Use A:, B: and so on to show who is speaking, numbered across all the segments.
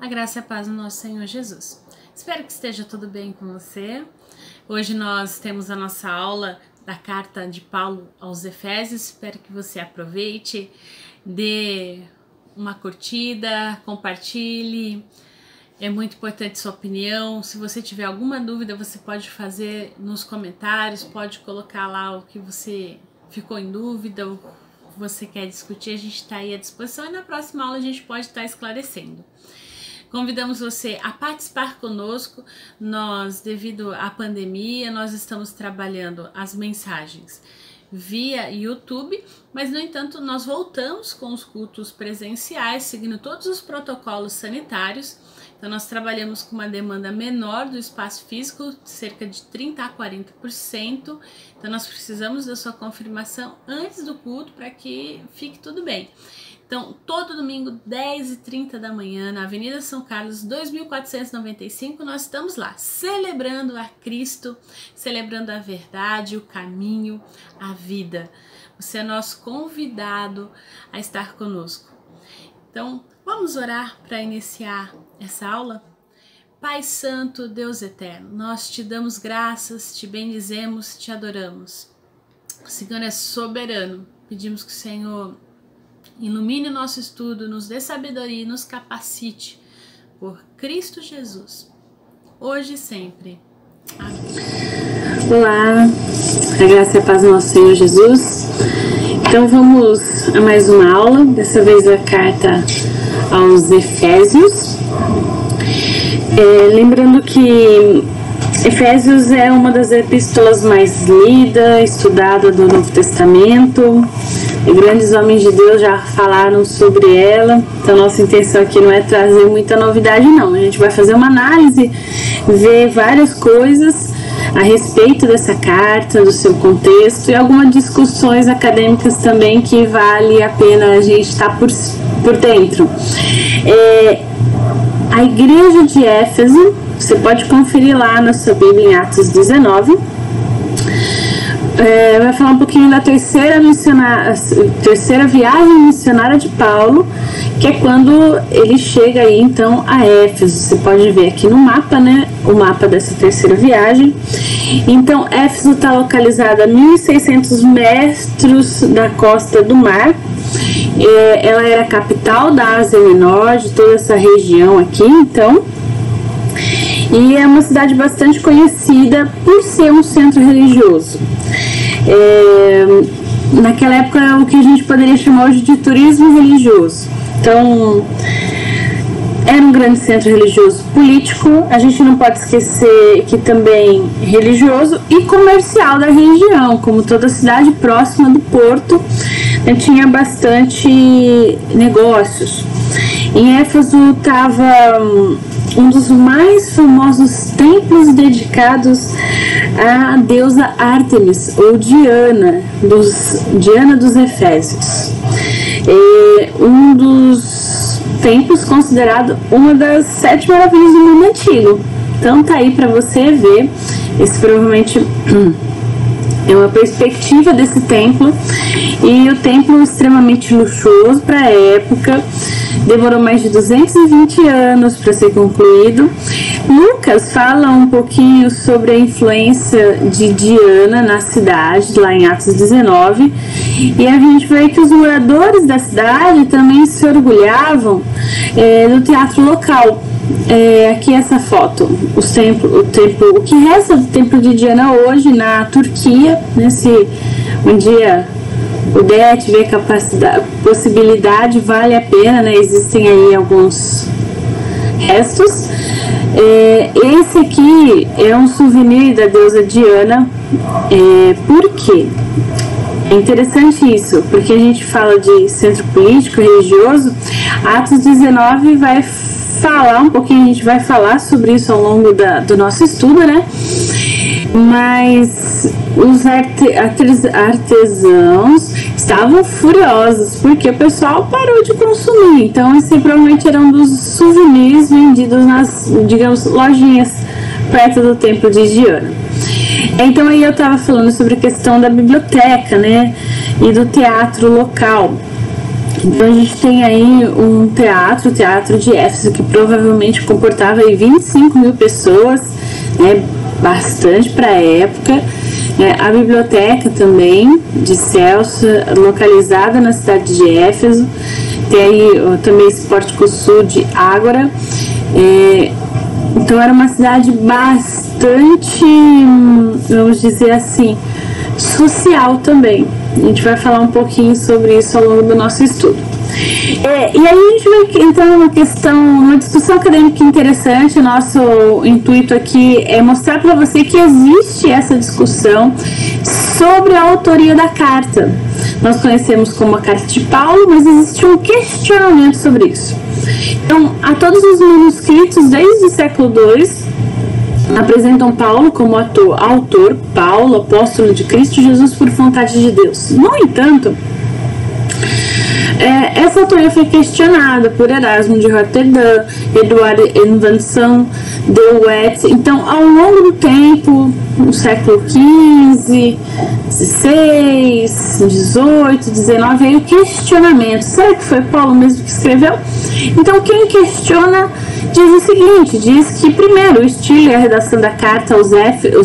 A: A graça e a paz do nosso Senhor Jesus. Espero que esteja tudo bem com você. Hoje nós temos a nossa aula da carta de Paulo aos Efésios. Espero que você aproveite, dê uma curtida, compartilhe. É muito importante sua opinião. Se você tiver alguma dúvida, você pode fazer nos comentários, pode colocar lá o que você ficou em dúvida, o que você quer discutir, a gente está aí à disposição e na próxima aula a gente pode estar esclarecendo. Convidamos você a participar conosco. Nós, devido à pandemia, nós estamos trabalhando as mensagens via YouTube, mas no entanto nós voltamos com os cultos presenciais, seguindo todos os protocolos sanitários. Então nós trabalhamos com uma demanda menor do espaço físico, cerca de 30% a 40%. Então nós precisamos da sua confirmação antes do culto para que fique tudo bem. Então, todo domingo, 10h30 da manhã, na Avenida São Carlos, 2495, nós estamos lá, celebrando a Cristo, celebrando a verdade, o caminho, a vida. Você é nosso convidado a estar conosco. Então, vamos orar para iniciar essa aula? Pai Santo, Deus Eterno, nós te damos graças, te bendizemos, te adoramos. O Senhor é soberano, pedimos que o Senhor ilumine o nosso estudo, nos dê sabedoria e nos capacite por Cristo Jesus, hoje e sempre. Amém.
B: Olá, a graça e a paz do nosso Senhor Jesus. Então vamos a mais uma aula, dessa vez a carta aos Efésios. Lembrando que Efésios é uma das epístolas mais lida, estudada do Novo Testamento. E grandes homens de Deus já falaram sobre ela. Então nossa intenção aqui não é trazer muita novidade não. A gente vai fazer uma análise, ver várias coisas a respeito dessa carta, do seu contexto e algumas discussões acadêmicas também que vale a pena a gente estar por dentro. A igreja de Éfeso, você pode conferir lá na sua Bíblia em Atos 19. Vai falar um pouquinho da terceira viagem missionária de Paulo, que é quando ele chega aí então a Éfeso. Você pode ver aqui no mapa, né, o mapa dessa terceira viagem. Então Éfeso está localizada a 1.600 metros da costa do mar. Ela era a capital da Ásia Menor, de toda essa região aqui, então. E é uma cidade bastante conhecida por ser um centro religioso. Naquela época é o que a gente poderia chamar hoje de turismo religioso. Então, era um grande centro religioso político, a gente não pode esquecer que também religioso e comercial da região, como toda cidade próxima do porto, tinha bastante negócios. Em Éfeso estava um dos mais famosos templos dedicados à deusa Ártemis, ou Diana dos Efésios. Um dos templos considerado uma das 7 maravilhas do mundo antigo. Então tá aí para você ver. Esse provavelmente é uma perspectiva desse templo. E o templo extremamente luxuoso para a época. Demorou mais de 220 anos para ser concluído. Lucas fala um pouquinho sobre a influência de Diana na cidade, lá em Atos 19. E a gente vê que os moradores da cidade também se orgulhavam do teatro local. Aqui essa foto, o que resta do templo de Diana hoje na Turquia, né, se um dia puder, tiver possibilidade, vale a pena, né? Existem aí alguns restos. Esse aqui é um souvenir da deusa Diana. Por quê? É interessante isso, porque a gente fala de centro político, religioso. Atos 19 vai falar um pouquinho, a gente vai falar sobre isso ao longo do nosso estudo, né? Mas os artesãos estavam furiosos porque o pessoal parou de consumir. Então esse provavelmente era um dos souvenirs vendidos nas, digamos, lojinhas perto do templo de Diana. Então aí eu estava falando sobre a questão da biblioteca, né, e do teatro local. Então a gente tem aí um teatro, o Teatro de Éfeso, que provavelmente comportava aí 25 mil pessoas, né, bastante para a época. A biblioteca também de Celso, localizada na cidade de Éfeso. Tem aí também esse pórtico sul de Ágora. Então era uma cidade bastante, vamos dizer assim, social também. A gente vai falar um pouquinho sobre isso ao longo do nosso estudo. E aí a gente vai entrar numa questão, uma discussão acadêmica interessante. Nosso intuito aqui é mostrar para você que existe essa discussão sobre a autoria da carta. Nós conhecemos como a Carta de Paulo, mas existe um questionamento sobre isso. Então, a todos os manuscritos desde o século II apresentam Paulo como autor, Paulo, apóstolo de Cristo Jesus por vontade de Deus. No entanto, essa autoria foi questionada por Erasmo de Roterdã, Eduard Evanson de Wet. Então, ao longo do tempo, no século XV, XVI, XVIII, XIX, veio o questionamento. Será que foi Paulo mesmo que escreveu? Então, quem questiona diz o seguinte, diz que, primeiro, o estilo e a redação da carta aos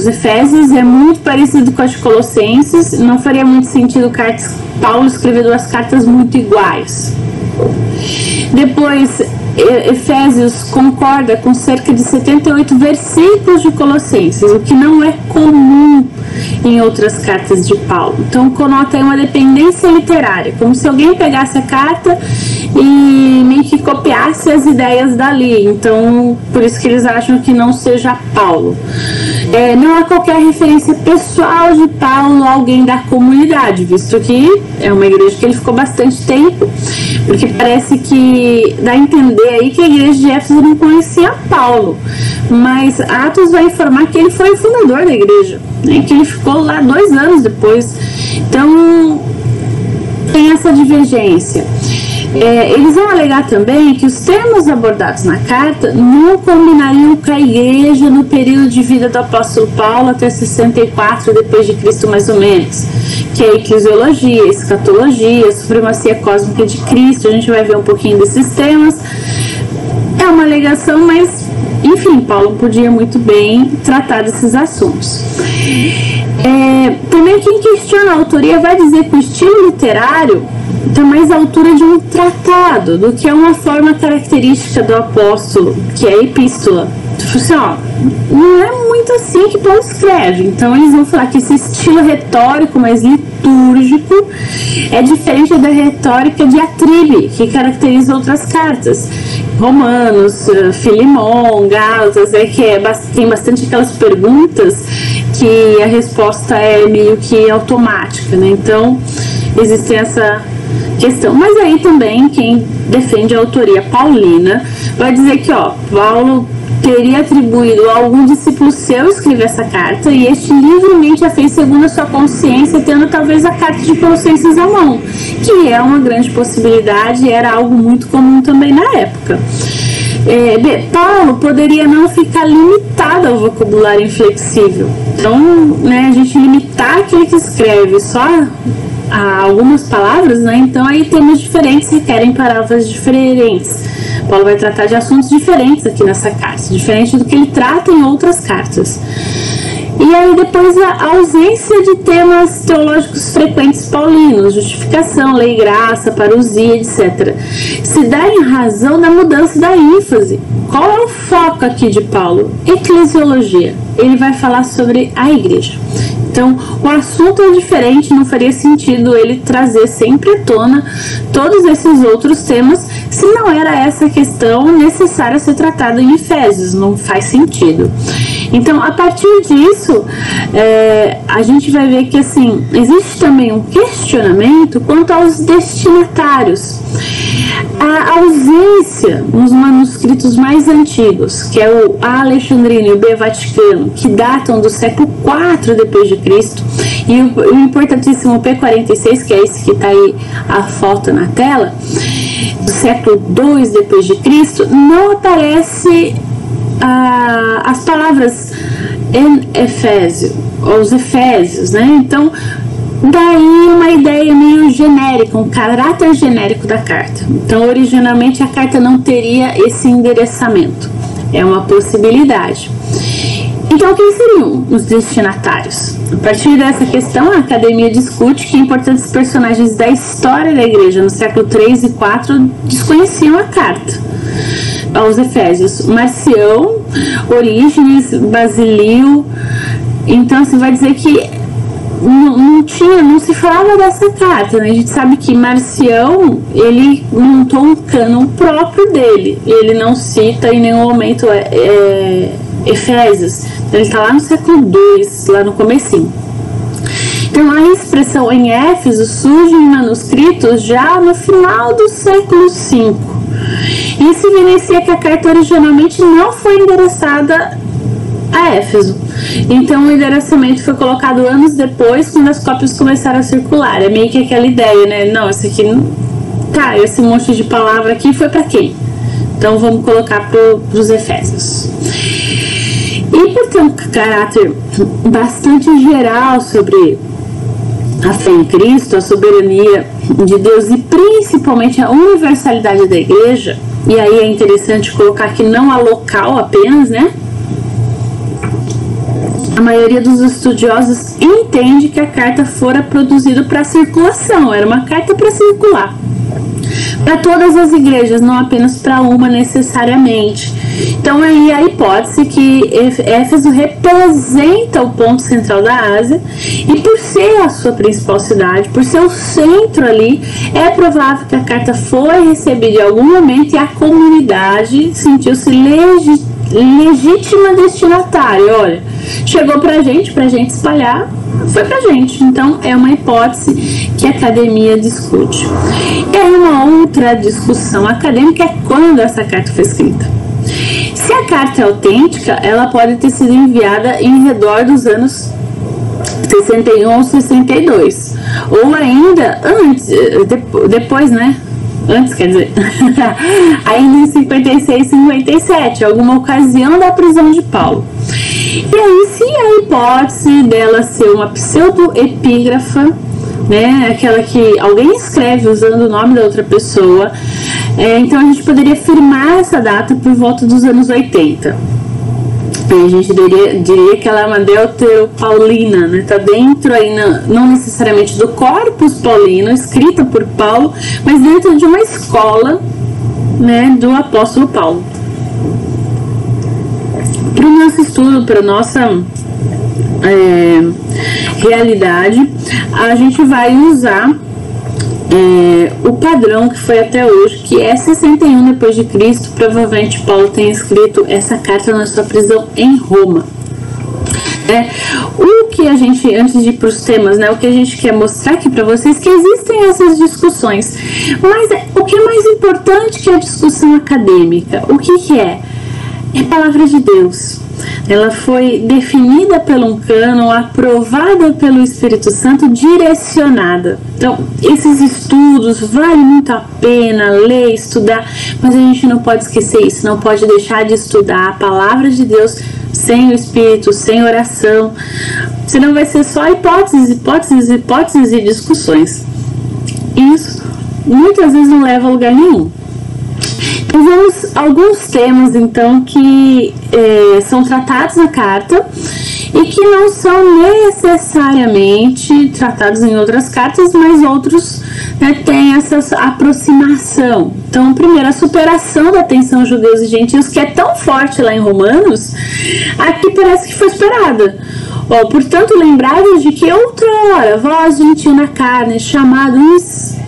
B: Efésios é muito parecido com a de Colossenses. Não faria muito sentido Paulo escrever duas cartas muito iguais. Depois, Efésios concorda com cerca de 78 versículos de Colossenses, o que não é comum em outras cartas de Paulo. Então, conota aí uma dependência literária, como se alguém pegasse a carta e meio que copiasse as ideias dali. Então, por isso que eles acham que não seja Paulo. Não há qualquer referência pessoal de Paulo a alguém da comunidade, visto que é uma igreja que ele ficou bastante tempo, porque parece que dá a entender aí que a igreja de Éfeso não conhecia Paulo, mas Atos vai informar que ele foi o fundador da igreja, né, que ele ficou lá 2 anos depois. Então tem essa divergência. Eles vão alegar também que os termos abordados na carta não combinariam com a igreja no período de vida do apóstolo Paulo até 64 depois de Cristo, mais ou menos, que é a eclesiologia, a escatologia, a supremacia cósmica de Cristo. A gente vai ver um pouquinho desses temas. É uma alegação, mas enfim, Paulo podia muito bem tratar desses assuntos. Também quem questiona a autoria vai dizer que o estilo literário tem mais a altura de um tratado do que é uma forma característica do apóstolo, que é a epístola. Assim, não é muito assim que Paulo escreve. Então eles vão falar que esse estilo retórico mais litúrgico é diferente da retórica diatribe que caracteriza outras cartas. Romanos, Filemon, Gálatas, tem bastante aquelas perguntas que a resposta é meio que automática, né? Então existe essa questão. Mas aí também quem defende a autoria paulina vai dizer que Paulo teria atribuído a algum discípulo seu escrever essa carta, e este livremente a fez segundo a sua consciência, tendo talvez a carta de Colossenses à mão, que é uma grande possibilidade e era algo muito comum também na época. Paulo poderia não ficar limitado ao vocabulário inflexível. Então, a gente limitar aquele que escreve só a algumas palavras, então aí temas diferentes requerem palavras diferentes. Paulo vai tratar de assuntos diferentes aqui nessa carta, diferente do que ele trata em outras cartas. E aí depois a ausência de temas teológicos frequentes paulinos, justificação, lei, graça, parousia, etc. Se dá em razão da mudança da ênfase. Qual é o foco aqui de Paulo? Eclesiologia. Ele vai falar sobre a igreja. Então, o assunto é diferente, não faria sentido ele trazer sempre à tona todos esses outros temas, se não era essa questão necessária a ser tratada em Efésios, não faz sentido. Então, a partir disso, a gente vai ver que, assim, existe também um questionamento quanto aos destinatários. A ausência nos manuscritos mais antigos, que é o A Alexandrino e o B Vaticano, que datam do século IV depois de Cristo, e o importantíssimo P46, que é esse que está aí a foto na tela, do século II depois de Cristo, não aparece as palavras em Efésio, os Efésios, Então, daí uma ideia ideia meio genérica, um caráter genérico da carta. Então, originalmente, a carta não teria esse endereçamento. É uma possibilidade. Então, quem seriam os destinatários? A partir dessa questão, a academia discute que importantes personagens da história da igreja no século 3 e 4 desconheciam a carta aos Efésios. Marcião, Orígenes, Basilio. Então, você vai dizer que não se falava dessa carta, né? A gente sabe que Marcião, ele montou um cânon próprio dele. Ele não cita em nenhum momento Efésios. Ele está lá no século II, lá no comecinho. Então a expressão em Éfeso surge em manuscritos já no final do século V. Isso evidencia que a carta originalmente não foi endereçada a Éfeso. Então o endereçamento foi colocado anos depois, quando as cópias começaram a circular. É meio que aquela ideia, né? Não, isso aqui tá, esse monte de palavra aqui foi para quem? Então vamos colocar para os Efésios. E por ter um caráter bastante geral sobre a fé em Cristo, a soberania de Deus e principalmente a universalidade da igreja, e aí é interessante colocar que não há local apenas, né? A maioria dos estudiosos entende que a carta fora produzida para circulação, era uma carta para circular. Para todas as igrejas, não apenas para uma necessariamente. Então aí a hipótese que Éfeso representa o ponto central da Ásia e por ser a sua principal cidade, por ser o centro ali, é provável que a carta foi recebida em algum momento e a comunidade sentiu-se legítima destinatária. Olha, chegou pra gente espalhar, foi pra gente. Então é uma hipótese que a academia discute. E aí uma outra discussão acadêmica é quando essa carta foi escrita. Se a carta é autêntica, ela pode ter sido enviada em redor dos anos 61 ou 62, ou ainda antes, depois, né? Antes, quer dizer, ainda em 56, 57, alguma ocasião da prisão de Paulo. E aí, se a hipótese dela ser uma pseudo-epígrafa, né, aquela que alguém escreve usando o nome da outra pessoa, então a gente poderia afirmar essa data por volta dos anos 80. E a gente diria que ela é uma deuteropaulina, né? Tá dentro aí, não necessariamente do corpus paulino, escrita por Paulo, mas dentro de uma escola, né, do apóstolo Paulo. Para o nosso estudo, para a nossa realidade, a gente vai usar o padrão que foi até hoje, que é 61 depois de Cristo. Provavelmente Paulo tenha escrito essa carta na sua prisão em Roma. O que a gente, antes de ir para os temas, né, o que a gente quer mostrar aqui para vocês, que existem essas discussões, mas o que é mais importante que a discussão acadêmica, o que é? É a palavra de Deus. Ela foi definida por um cânon, aprovada pelo Espírito Santo, direcionada. Então, esses estudos valem muito a pena ler, estudar, mas a gente não pode esquecer isso, não pode deixar de estudar a palavra de Deus sem o Espírito, sem oração, senão vai ser só hipóteses e discussões. Isso muitas vezes não leva a lugar nenhum. Então vamos a alguns temas então que são tratados na carta e que não são necessariamente tratados em outras cartas, mas outros, né, têm essa aproximação. Então, primeiro, a superação da tensão judeus e gentios, que é tão forte lá em Romanos, aqui parece que foi superada. Portanto, lembrados de que outrora vós, gentio na carne, chamado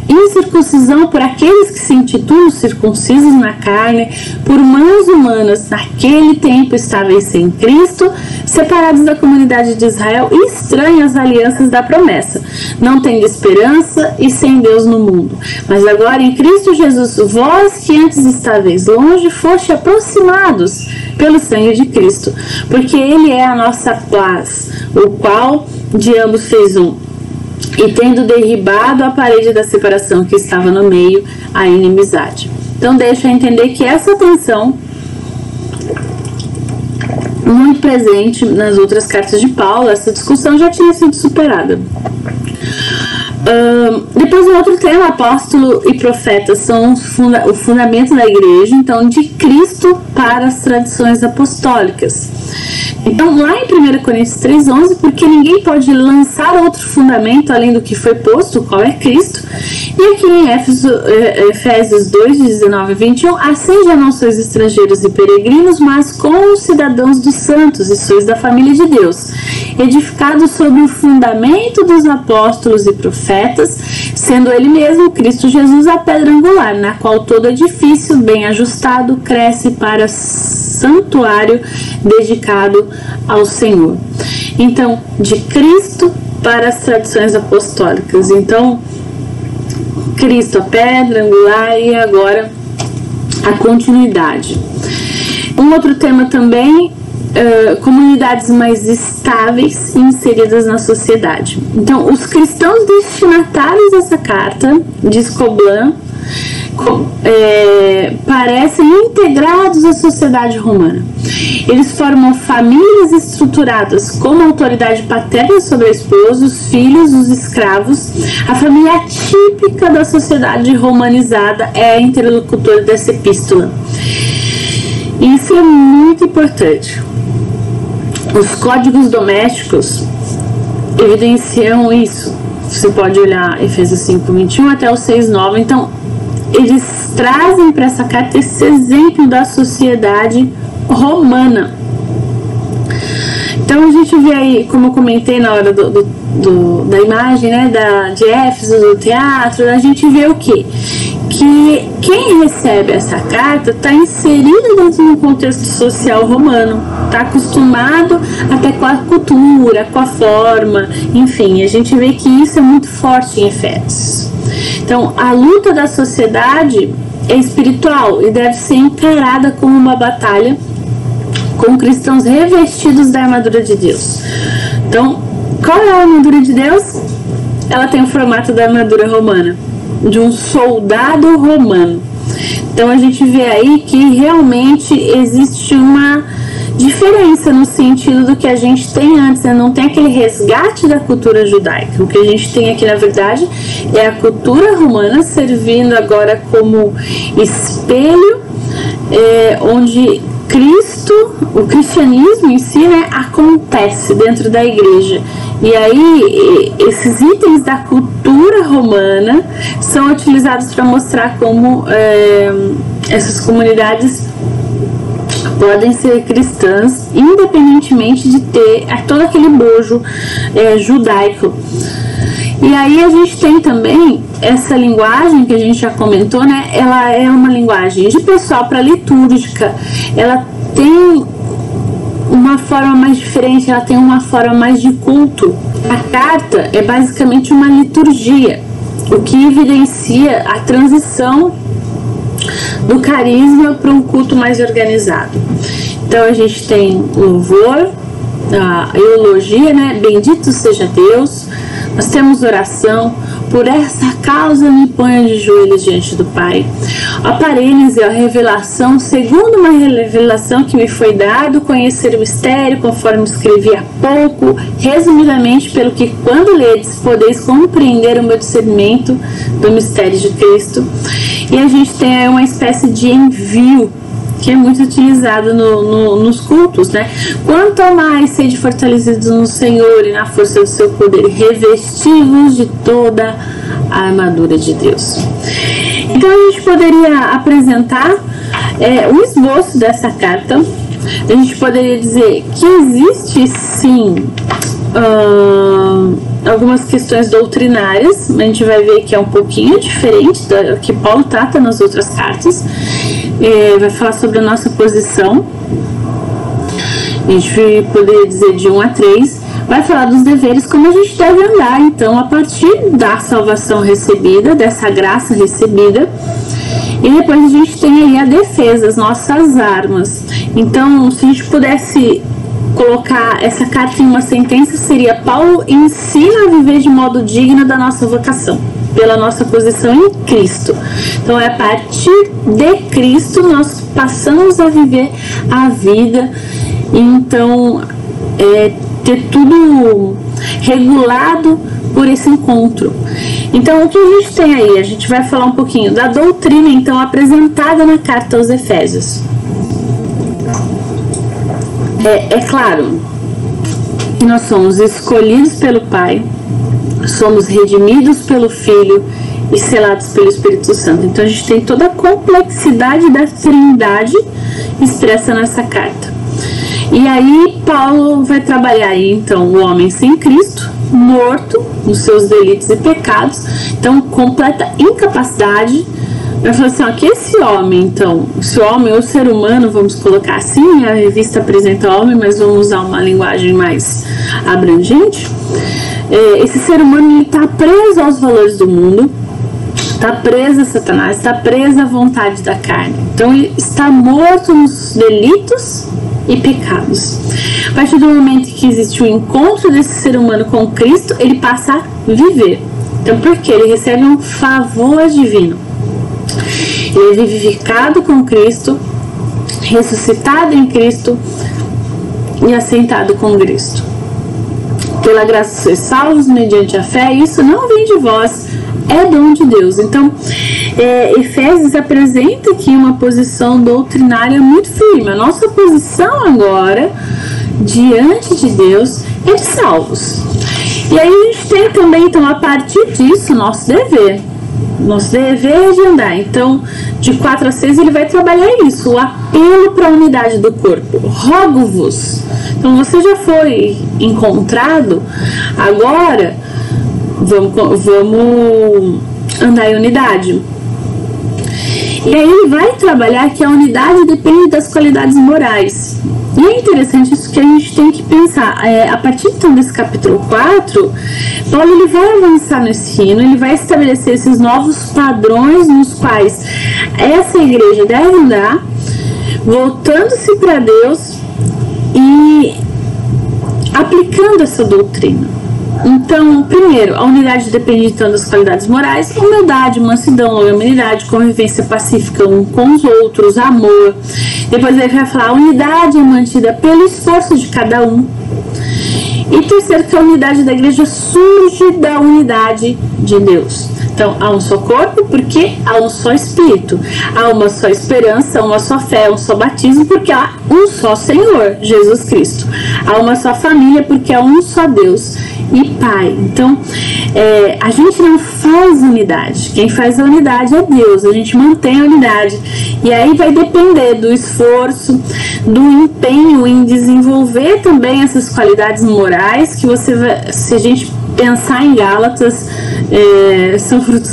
B: incircuncisão por aqueles que se intitulam circuncisos na carne, por mãos humanas, naquele tempo estáveis sem Cristo, separados da comunidade de Israel e estranhos às alianças da promessa, não tendo esperança e sem Deus no mundo. Mas agora em Cristo Jesus, vós que antes estáveis longe, foste aproximados pelo sangue de Cristo, porque Ele é a nossa paz, o qual de ambos fez um, e tendo derribado a parede da separação que estava no meio, a inimizade. Então deixa eu entender que essa tensão, muito presente nas outras cartas de Paulo, essa discussão já tinha sido superada. Depois, o outro tema, apóstolo e profeta, são o fundamento da igreja, então, de Cristo para as tradições apostólicas. Então, lá em 1 Coríntios 3,11, porque ninguém pode lançar outro fundamento além do que foi posto, o qual é Cristo. E aqui em Efésios 2, 19 a 21, assim já não sois estrangeiros e peregrinos, mas concidadãos dos santos, e sois da família de Deus, edificados sobre o fundamento dos apóstolos e profetas, sendo ele mesmo, Cristo Jesus, a pedra angular, na qual todo edifício bem ajustado cresce para santuário dedicado ao Senhor. Então, de Cristo para as tradições apostólicas. Então, Cristo, a pedra angular, e agora a continuidade. Um outro tema também, comunidades mais estáveis e inseridas na sociedade. Então, os cristãos destinatários dessa carta, diz Coblan, parecem integrados à sociedade romana. Eles formam famílias estruturadas como autoridade paterna sobre a esposa, os filhos, os escravos. A família típica da sociedade romanizada é a interlocutora dessa epístola. Isso é muito importante. Os códigos domésticos evidenciam isso. Você pode olhar Efésios 5:21 até o 6:9. Então, eles trazem para essa carta esse exemplo da sociedade romana. Então a gente vê aí, como eu comentei na hora da imagem, né, de Éfeso, do teatro, a gente vê o quê? Que quem recebe essa carta está inserido dentro de um contexto social romano, está acostumado até com a cultura, com a forma, enfim, a gente vê que isso é muito forte em Efésios. Então, a luta da sociedade é espiritual e deve ser encarada como uma batalha com cristãos revestidos da armadura de Deus. Então, qual é a armadura de Deus? Ela tem o formato da armadura romana, de um soldado romano. Então, a gente vê aí que realmente existe uma diferença no sentido do que a gente tem antes, né? Não tem aquele resgate da cultura judaica. O que a gente tem aqui, na verdade, é a cultura romana servindo agora como espelho, onde Cristo, o cristianismo em si, né, acontece dentro da igreja. E aí, esses itens da cultura romana são utilizados para mostrar como essas comunidades podem ser cristãs, independentemente de ter todo aquele bojo judaico. E aí a gente tem também essa linguagem que a gente já comentou, né? Ela é uma linguagem de pessoal para litúrgica. Ela tem uma forma mais diferente, ela tem uma forma mais de culto. A carta é basicamente uma liturgia, o que evidencia a transição do carisma para um culto mais organizado. Então a gente tem louvor, a eulogia, né? Bendito seja Deus. Nós temos oração. Por essa causa me ponho de joelhos diante do Pai. A parênese, a revelação, segundo uma revelação que me foi dado, conhecer o mistério, conforme escrevi há pouco, resumidamente, pelo que quando ledes podeis compreender o meu discernimento do mistério de Cristo. E a gente tem uma espécie de envio, que é muito utilizado nos cultos, né? Quanto mais sede fortalecidos no Senhor e na força do seu poder, revestivos de toda a armadura de Deus. Então a gente poderia apresentar um esboço dessa carta. A gente poderia dizer que existe sim algumas questões doutrinárias, a gente vai ver que é um pouquinho diferente do que Paulo trata nas outras cartas. Vai falar sobre a nossa posição, a gente poderia dizer de 1 a 3, vai falar dos deveres, como a gente deve andar, então, a partir da salvação recebida, dessa graça recebida, e depois a gente tem aí a defesa, as nossas armas. Então, se a gente pudesse colocar essa carta em uma sentença, seria: Paulo ensina a viver de modo digno da nossa vocação, pela nossa posição em Cristo. Então é a partir de Cristo nós passamos a viver a vida. Então ter tudo regulado por esse encontro. Então, o que a gente tem aí? A gente vai falar um pouquinho da doutrina, então, apresentada na carta aos Efésios. É claro que nós somos escolhidos pelo Pai, somos redimidos pelo Filho e selados pelo Espírito Santo. Então, a gente tem toda a complexidade da Trindade expressa nessa carta. E aí, Paulo vai trabalhar aí, então, o homem sem Cristo, morto nos seus delitos e pecados, então completa incapacidade. Vai falar assim, ó, que esse homem, então, esse homem ou ser humano, vamos colocar assim, a revista apresenta homem, mas vamos usar uma linguagem mais abrangente. Esse ser humano, ele está preso aos valores do mundo, está preso a Satanás, está preso à vontade da carne, então ele está morto nos delitos e pecados. A partir do momento que existe o encontro desse ser humano com Cristo, ele passa a viver. Então, por quê? Ele recebe um favor divino. Ele é vivificado com Cristo, ressuscitado em Cristo e assentado com Cristo. Pela graça sois salvos mediante a fé, isso não vem de vós, é dom de Deus. Então, Efésios apresenta aqui uma posição doutrinária muito firme. A nossa posição agora, diante de Deus, é de salvos. E aí a gente tem também, então, a partir disso, nosso dever. Nosso dever de andar. Então, de 4 a 6, ele vai trabalhar isso, o apelo para a unidade do corpo. Rogo-vos. Então, você já foi encontrado, agora vamos andar em unidade. E aí ele vai trabalhar que a unidade depende das qualidades morais. E é interessante isso que a gente tem que pensar. A partir então desse capítulo 4, Paulo ele vai avançar no ensino, ele vai estabelecer esses novos padrões nos quais essa igreja deve andar, voltando-se para Deus e aplicando essa doutrina. Então, primeiro, a unidade depende então das qualidades morais, humildade, mansidão, longanimidade, convivência pacífica um com os outros, amor. Depois ele vai falar, a unidade é mantida pelo esforço de cada um. E terceiro, que a unidade da igreja surge da unidade de Deus. Então, há um só corpo porque há um só Espírito. Há uma só esperança, uma só fé, um só batismo porque há um só Senhor, Jesus Cristo. Há uma só família porque há um só Deus e Pai. Então, a gente não faz unidade. Quem faz a unidade é Deus. A gente mantém a unidade. E aí vai depender do esforço, do empenho em desenvolver também essas qualidades morais que você vai, se a gente pensar em Gálatas, são frutos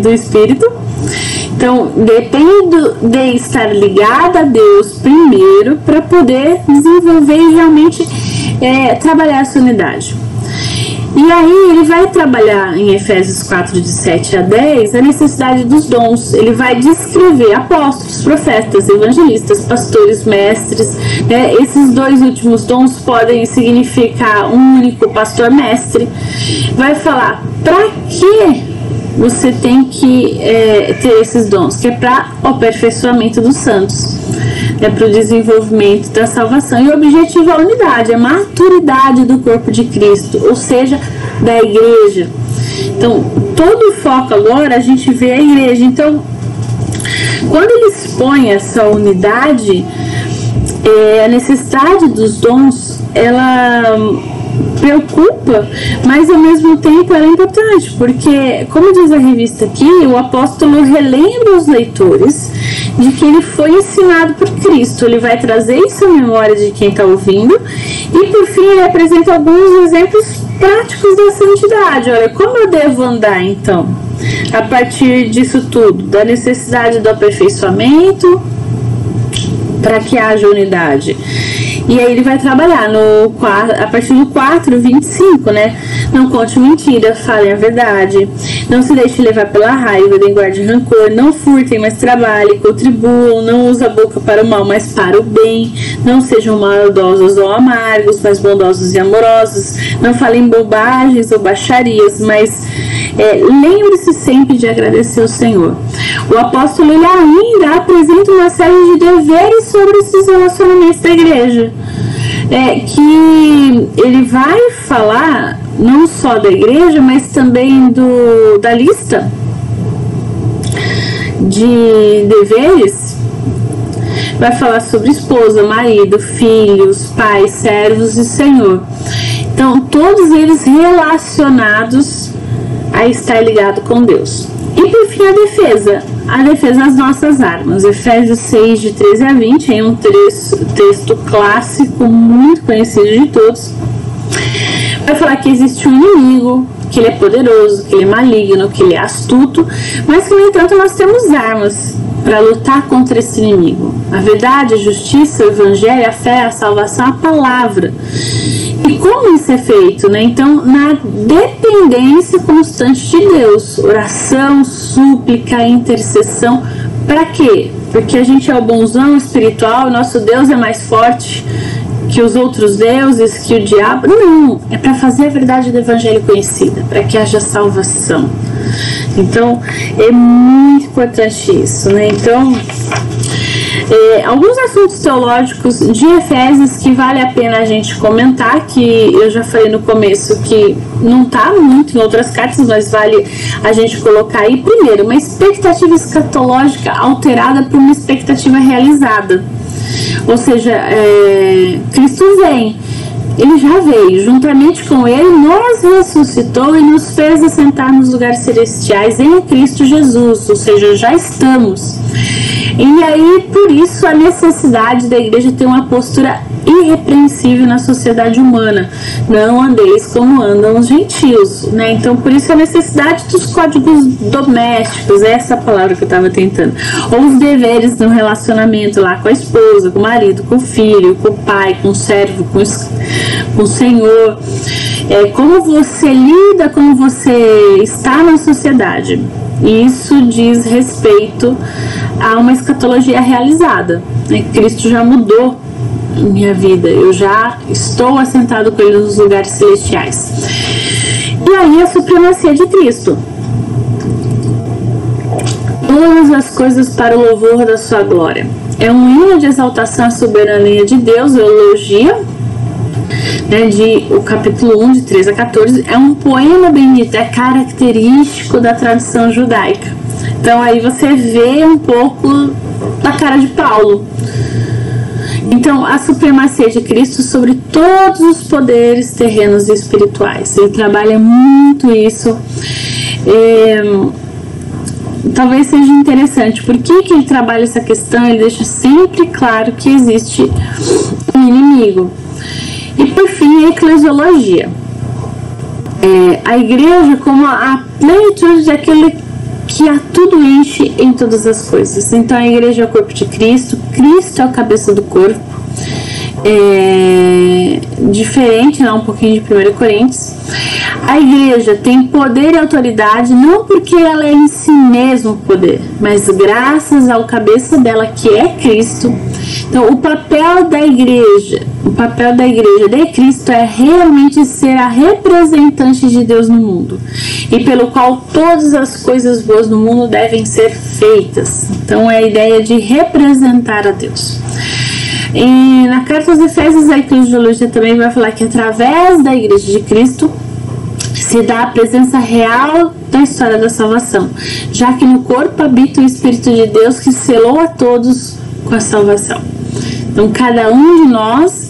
B: do Espírito. Então, depende de estar ligada a Deus primeiro para poder desenvolver e realmente trabalhar essa unidade. E aí ele vai trabalhar em Efésios 4, de 7 a 10, a necessidade dos dons. Ele vai descrever apóstolos, profetas, evangelistas, pastores, mestres. Esses dois últimos dons podem significar um único pastor-mestre. Vai falar para que você tem que ter esses dons, que é para o aperfeiçoamento dos santos, para o desenvolvimento da salvação. E o objetivo é a unidade, a maturidade do corpo de Cristo, ou seja, da igreja. Então, todo o foco agora a gente vê a igreja. Então, quando ele expõe essa unidade, a necessidade dos dons, ela preocupa, mas ao mesmo tempo ela é importante, porque, como diz a revista aqui, o apóstolo relembra os leitores de que ele foi ensinado por Cristo. Ele vai trazer isso à memória de quem está ouvindo e, por fim, ele apresenta alguns exemplos práticos da santidade. Olha, como eu devo andar, então, a partir disso tudo, da necessidade do aperfeiçoamento para que haja unidade. E aí ele vai trabalhar a partir do 4:25, né? Não conte mentira, fale a verdade. Não se deixe levar pela raiva, nem guarde rancor. Não furtem, mas trabalhem, contribuam. Não use a boca para o mal, mas para o bem. Não sejam maldosos ou amargos, mas bondosos e amorosos. Não falem bobagens ou baixarias, mas lembre-se sempre de agradecer ao Senhor. O apóstolo ele ainda apresenta uma série de deveres sobre esses relacionamentos da igreja, que ele vai falar não só da igreja, mas também da lista de deveres. Vai falar sobre esposa, marido, filhos, pais, servos e senhor. Então, todos eles relacionados a estar ligado com Deus. E por fim, a defesa das nossas armas. Efésios 6, de 13 a 20, é um texto clássico, muito conhecido de todos. Vai falar que existe um inimigo, que ele é poderoso, que ele é maligno, que ele é astuto, mas que, no entanto, nós temos armas para lutar contra esse inimigo. A verdade, a justiça, o evangelho, a fé, a salvação, a palavra. E como isso é feito, né? Então, na dependência constante de Deus, oração, súplica, intercessão. Para quê? Porque a gente é o bonzão espiritual, nosso Deus é mais forte que os outros deuses, que o diabo. Não, é para fazer a verdade do evangelho conhecida, para que haja salvação. Então, é muito importante isso, né? Então, alguns assuntos teológicos de Efésios que vale a pena a gente comentar, que eu já falei no começo que não está muito em outras cartas, mas vale a gente colocar aí. Primeiro, uma expectativa escatológica alterada por uma expectativa realizada. Ou seja, Cristo vem, ele já veio, juntamente com ele nos ressuscitou e nos fez assentar nos lugares celestiais em Cristo Jesus, ou seja, já estamos. E aí, por isso, a necessidade da igreja ter uma postura irrepreensível na sociedade humana. Não andeis como andam os gentios, né? Então, por isso a necessidade dos códigos domésticos, essa palavra que eu estava tentando. Ou os deveres no relacionamento lá com a esposa, com o marido, com o filho, com o pai, com o servo, com o senhor. Como você lida, como você está na sociedade. Isso diz respeito a uma escatologia realizada. Cristo já mudou minha vida, eu já estou assentado com ele nos lugares celestiais. E aí a supremacia de Cristo. Todas as coisas para o louvor da sua glória. É um hino de exaltação à soberania de Deus, eulogia, o capítulo 1, de 13 a 14, é um poema bendito, é característico da tradição judaica. Então aí você vê um pouco da cara de Paulo. Então, a supremacia de Cristo sobre todos os poderes terrenos e espirituais. Ele trabalha muito isso. Talvez seja interessante. Por que ele trabalha essa questão? Ele deixa sempre claro que existe um inimigo. E por fim, a eclesiologia. A igreja como a plenitude daquele que a tudo enche em todas as coisas. Então a igreja é o corpo de Cristo, Cristo é a cabeça do corpo. Diferente, um pouquinho de 1 Coríntios. A igreja tem poder e autoridade não porque ela é em si mesma poder, mas graças ao cabeça dela, que é Cristo. Então o papel da igreja de Cristo é realmente ser a representante de Deus no mundo, e pelo qual todas as coisas boas no mundo devem ser feitas. Então é a ideia de representar a Deus. E na carta aos Efésios, a eclesiologia também vai falar que através da igreja de Cristo se dá a presença real da história da salvação, já que no corpo habita o Espírito de Deus que selou a todos com a salvação. Então cada um de nós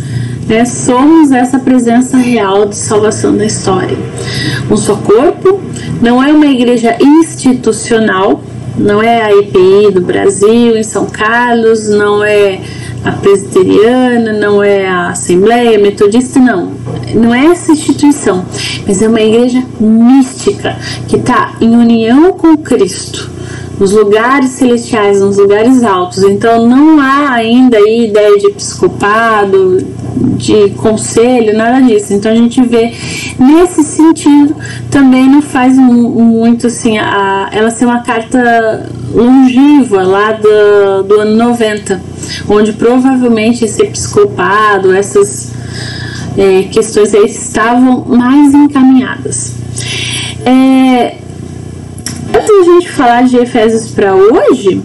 B: somos essa presença real de salvação da história. Um só corpo, não é uma igreja institucional, não é a EPI do Brasil, em São Carlos, não é a presbiteriana, não é a Assembleia Metodista, não é essa instituição, mas é uma igreja mística que está em união com Cristo, nos lugares celestiais, nos lugares altos. Então não há ainda aí ideia de episcopado, de conselho, nada disso. Então a gente vê nesse sentido também não faz muito assim ela ser uma carta longínqua lá do ano 90, onde provavelmente esse episcopado, essas questões aí estavam mais encaminhadas. Antes de a gente falar de Efésios para hoje,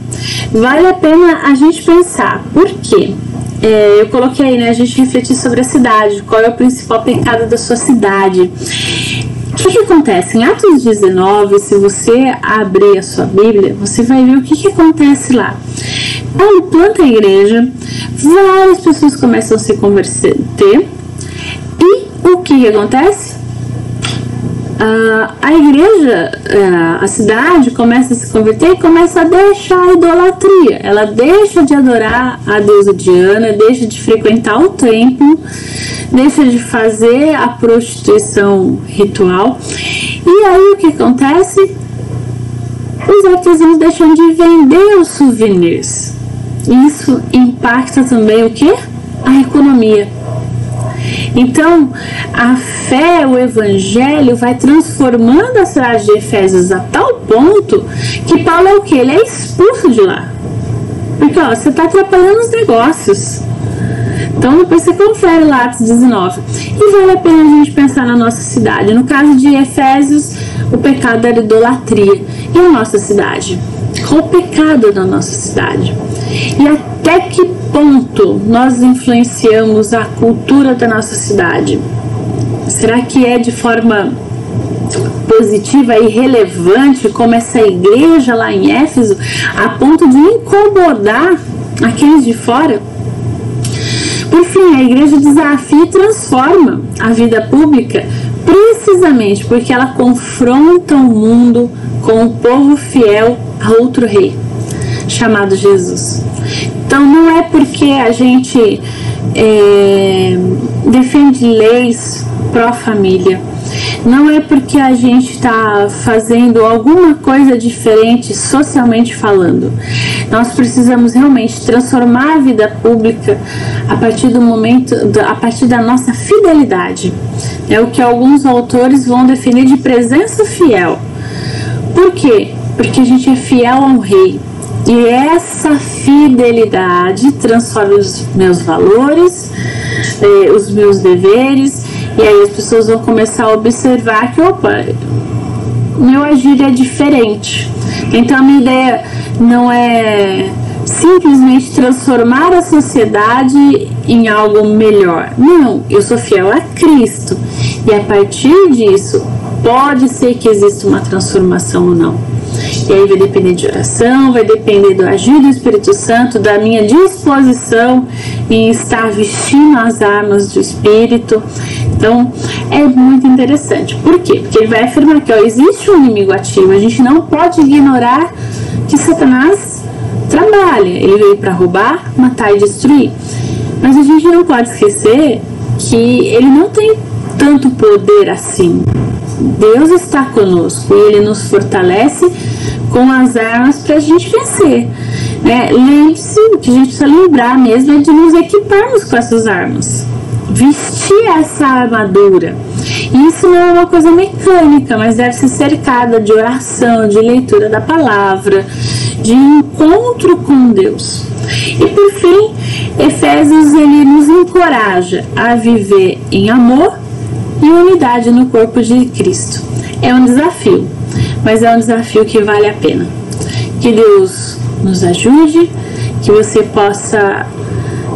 B: vale a pena a gente pensar por quê? eu coloquei aí, né, a gente refletir sobre a cidade, qual é o principal pecado da sua cidade. O que acontece? Em Atos 19, se você abrir a sua Bíblia, você vai ver o que acontece lá. Paulo planta a igreja, várias pessoas começam a se converter, e o que acontece? A igreja, a cidade começa a se converter e começa a deixar a idolatria. Ela deixa de adorar a deusa Diana, deixa de frequentar o templo, deixa de fazer a prostituição ritual. E aí o que acontece? Os artesãos deixam de vender os souvenirs. Isso impacta também o quê? A economia. Então, a fé, o evangelho vai transformando a cidade de Efésios a tal ponto que Paulo é o quê? Ele é expulso de lá. Porque, ó, você está atrapalhando os negócios. Então, depois você confere lá Atos 19. E vale a pena a gente pensar na nossa cidade. No caso de Efésios, o pecado era idolatria. E a nossa cidade? Qual o pecado da nossa cidade? E até que ponto nós influenciamos a cultura da nossa cidade? Será que é de forma positiva e relevante, como essa igreja lá em Éfeso, a ponto de incomodar aqueles de fora? Por fim, a igreja desafia e transforma a vida pública precisamente porque ela confronta o mundo com o povo fiel a outro rei, chamado Jesus. Então não é porque a gente defende leis pró-família, não é porque a gente está fazendo alguma coisa diferente socialmente falando. Nós precisamos realmente transformar a vida pública a partir do momento, a partir da nossa fidelidade. É o que alguns autores vão definir de presença fiel. Por quê? Porque a gente é fiel ao rei. E essa fidelidade transforma os meus valores, os meus deveres, e aí as pessoas vão começar a observar que, opa, meu agir é diferente. Então a minha ideia não é simplesmente transformar a sociedade em algo melhor. Não, eu sou fiel a Cristo. E a partir disso, pode ser que exista uma transformação ou não. E aí vai depender de oração, vai depender do agir do Espírito Santo, da minha disposição em estar vestindo as armas do Espírito. Então, é muito interessante. Por quê? Porque ele vai afirmar que existe um inimigo ativo. A gente não pode ignorar que Satanás trabalha. Ele veio para roubar, matar e destruir. Mas a gente não pode esquecer que ele não tem tanto poder assim. Deus está conosco e ele nos fortalece com as armas para a gente vencer. Lembre-se, o que a gente precisa lembrar mesmo é de nos equiparmos com essas armas, vestir essa armadura. E isso não é uma coisa mecânica, mas deve ser cercada de oração, de leitura da palavra, de encontro com Deus. E por fim, Efésios ele nos encoraja a viver em amor e unidade no corpo de Cristo. É um desafio, mas é um desafio que vale a pena. Que Deus nos ajude, que você possa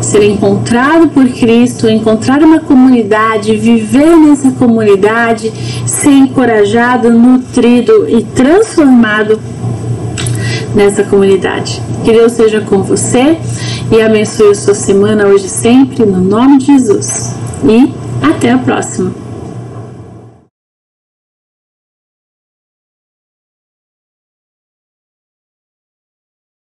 B: ser encontrado por Cristo, encontrar uma comunidade, viver nessa comunidade, ser encorajado, nutrido e transformado nessa comunidade. Que Deus seja com você e abençoe a sua semana hoje e sempre, no nome de Jesus. E até a próxima.